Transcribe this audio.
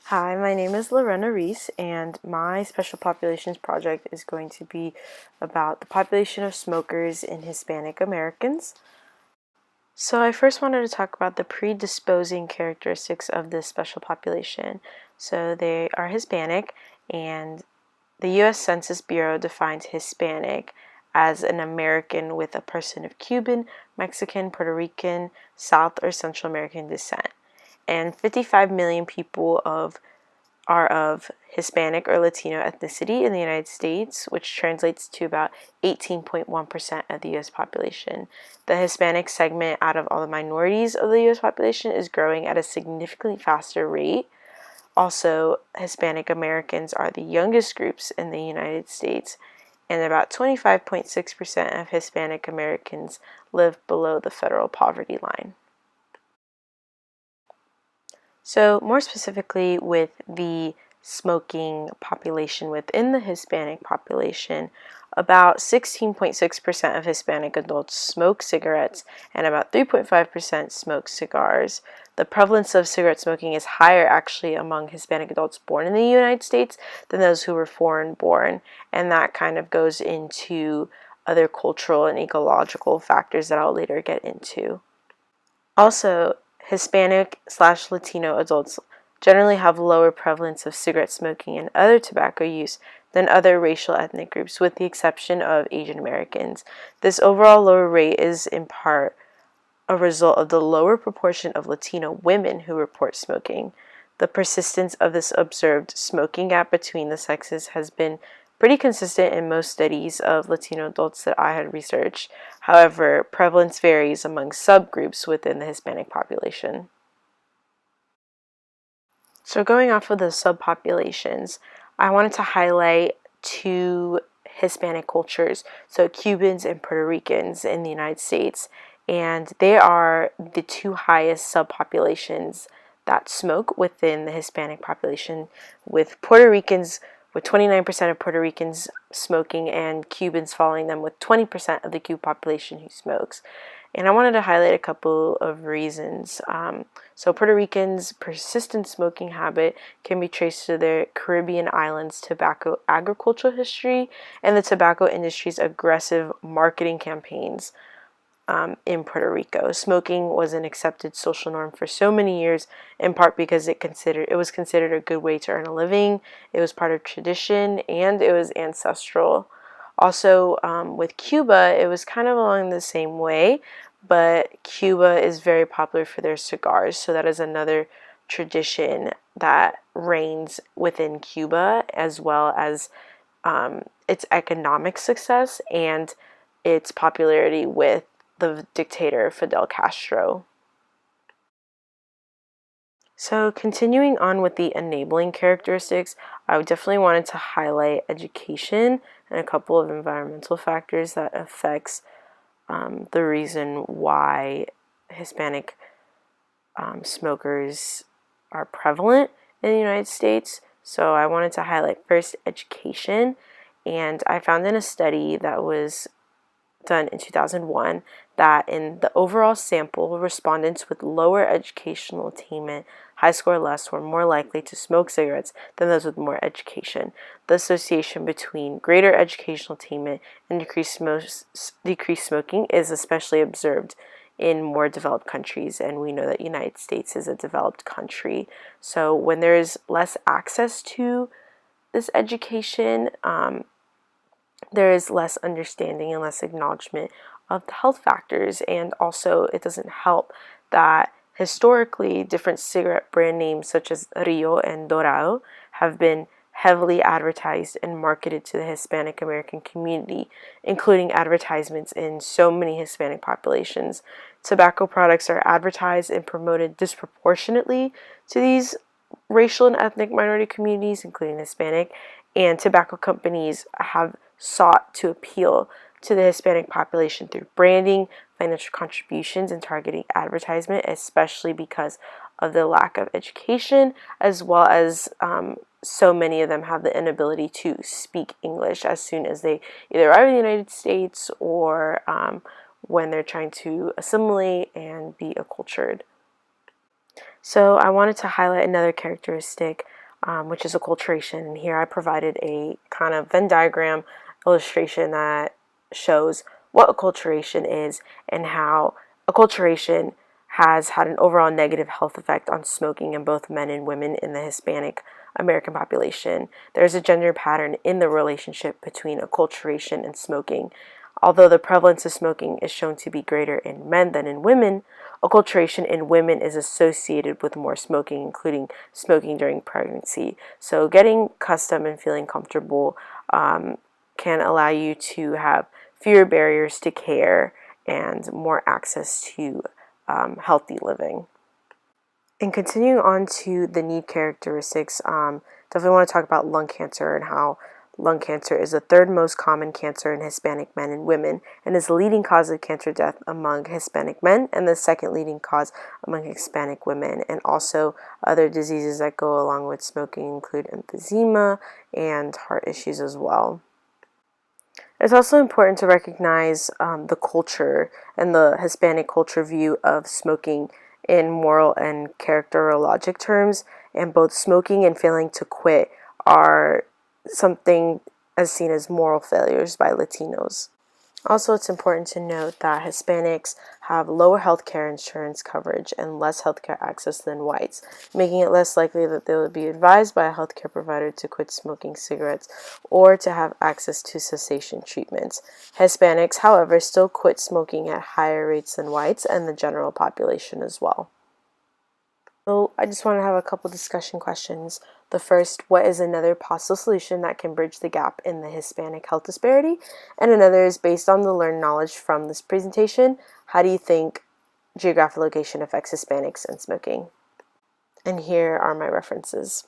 Hi, my name is Lorena Reese, and my special populations project is going to be about the population of smokers in Hispanic Americans. So I first wanted to talk about the predisposing characteristics of this special population. So they are Hispanic, and the U.S. Census Bureau defines Hispanic as an American with a person of Cuban, Mexican, Puerto Rican, South or Central American descent. And 55 million people are of Hispanic or Latino ethnicity in the United States, which translates to about 18.1% of the U.S. population. The Hispanic segment out of all the minorities of the U.S. population is growing at a significantly faster rate. Also, Hispanic Americans are the youngest groups in the United States, and about 25.6% of Hispanic Americans live below the federal poverty line. So, more specifically, with the smoking population within the Hispanic population, about 16.6% of Hispanic adults smoke cigarettes and about 3.5% smoke cigars. The prevalence of cigarette smoking is higher actually among Hispanic adults born in the United States than those who were foreign born, and that kind of goes into other cultural and ecological factors that I'll later get into. Also, Hispanic/Latino adults generally have lower prevalence of cigarette smoking and other tobacco use than other racial ethnic groups, with the exception of Asian Americans. This overall lower rate is in part a result of the lower proportion of Latino women who report smoking. The persistence of this observed smoking gap between the sexes has been pretty consistent in most studies of Latino adults that I had researched. However, prevalence varies among subgroups within the Hispanic population. So going off of the subpopulations, I wanted to highlight two Hispanic cultures, so Cubans and Puerto Ricans in the United States, and they are the two highest subpopulations that smoke within the Hispanic population, with Puerto Ricans with 29% of Puerto Ricans smoking and Cubans following them with 20% of the Cuban population who smokes. And I wanted to highlight a couple of reasons. So Puerto Ricans' persistent smoking habit can be traced to their Caribbean islands' tobacco agricultural history and the tobacco industry's aggressive marketing campaigns in Puerto Rico. Smoking was an accepted social norm for so many years, in part because it was considered a good way to earn a living, it was part of tradition, and it was ancestral. Also, with Cuba, it was kind of along the same way, but Cuba is very popular for their cigars, so that is another tradition that reigns within Cuba, as well as its economic success and its popularity with the dictator Fidel Castro. So continuing on with the enabling characteristics, I definitely wanted to highlight education and a couple of environmental factors that affects the reason why Hispanic smokers are prevalent in the United States. So I wanted to highlight first education, and I found in a study that was done in 2001 that in the overall sample, respondents with lower educational attainment, high score less, were more likely to smoke cigarettes than those with more education. The association between greater educational attainment and decreased smoking is especially observed in more developed countries, and we know that the United States is a developed country. So when there is less access to this education, there is less understanding and less acknowledgement of the health factors, and also it doesn't help that historically different cigarette brand names such as Rio and Dorado have been heavily advertised and marketed to the Hispanic American community, including advertisements in so many Hispanic populations. Tobacco products are advertised and promoted disproportionately to these racial and ethnic minority communities, including Hispanic, and tobacco companies have sought to appeal to the Hispanic population through branding, financial contributions, and targeting advertisement, especially because of the lack of education, as well as so many of them have the inability to speak English as soon as they either arrive in the United States or when they're trying to assimilate and be acculturated. So I wanted to highlight another characteristic, which is acculturation. And here I provided a kind of Venn diagram illustration that shows what acculturation is and how acculturation has had an overall negative health effect on smoking in both men and women in the Hispanic American population. There's a gender pattern in the relationship between acculturation and smoking. Although the prevalence of smoking is shown to be greater in men than in women, acculturation in women is associated with more smoking, including smoking during pregnancy. So getting accustomed and feeling comfortable can allow you to have fewer barriers to care and more access to healthy living. And continuing on to the need characteristics, definitely want to talk about lung cancer and how lung cancer is the third most common cancer in Hispanic men and women and is the leading cause of cancer death among Hispanic men and the second leading cause among Hispanic women. And also other diseases that go along with smoking include emphysema and heart issues as well. It's also important to recognize the culture and the Hispanic culture view of smoking in moral and characterologic terms, and both smoking and failing to quit are something as seen as moral failures by Latinos. Also, it's important to note that Hispanics have lower healthcare insurance coverage and less healthcare access than whites, making it less likely that they would be advised by a healthcare provider to quit smoking cigarettes or to have access to cessation treatments. Hispanics, however, still quit smoking at higher rates than whites and the general population as well. So I just want to have a couple discussion questions. The first, what is another possible solution that can bridge the gap in the Hispanic health disparity? And another is, based on the learned knowledge from this presentation, how do you think geographic location affects Hispanics and smoking? And here are my references.